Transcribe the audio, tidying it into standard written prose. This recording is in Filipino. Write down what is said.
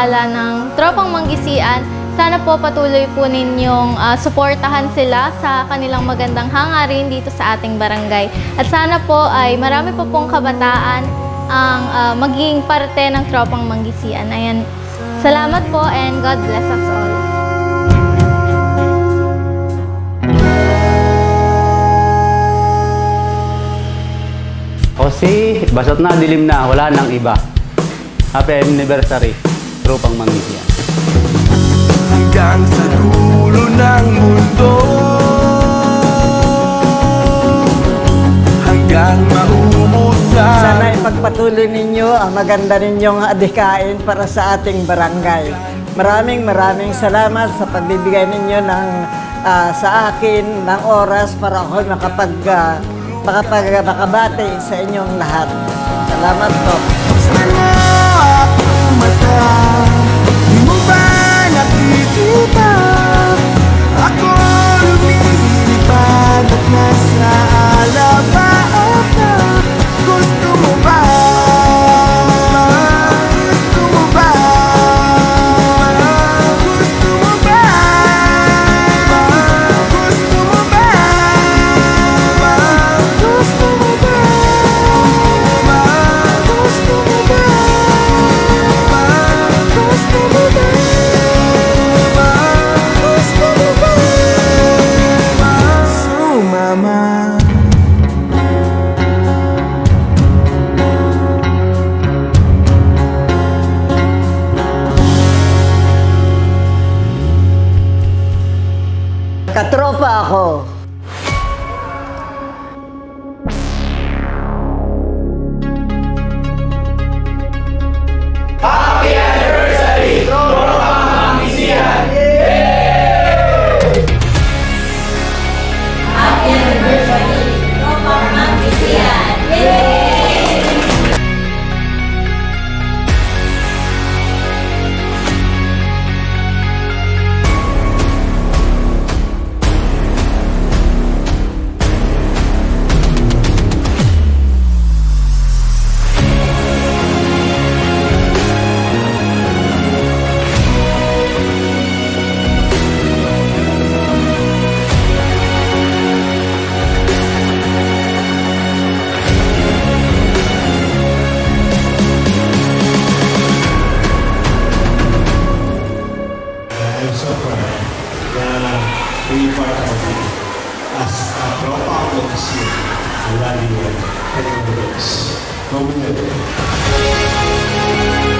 pamahala ng Tropang Manggisian, sana po patuloy po ninyong suportahan sila sa kanilang magandang hangarin dito sa ating barangay. At sana po ay marami pa pong kabataan ang magiging parte ng Tropang Manggisian. Ayan. Salamat po and God bless us all. Kasi basta't na, dilim na, wala nang iba. Happy anniversary, Tropang Manggisian. Hanggang sa dulo ng mundo, hanggang maumusan. Sana ipagpatuloy ninyo ang maganda ninyong adhikain para sa ating barangay. Maraming salamat sa pagbibigay ninyo ng sa akin ng oras para ako makabati sa inyong lahat. Salamat po. Sana akong mata, di mo ba nakikita? Ako lumilipad at nasa alabaat na. Gusto mo ba? Gusto mo ba? Gusto mo ba? Gusto mo ba? Gusto mo ba? Gusto mo ba? Gusto mo ba? Gusto mo ba? Sumama. Katropa ako. I'm so proud na be part of it as a Tropa Manggisian Rally Technologies. Go with it.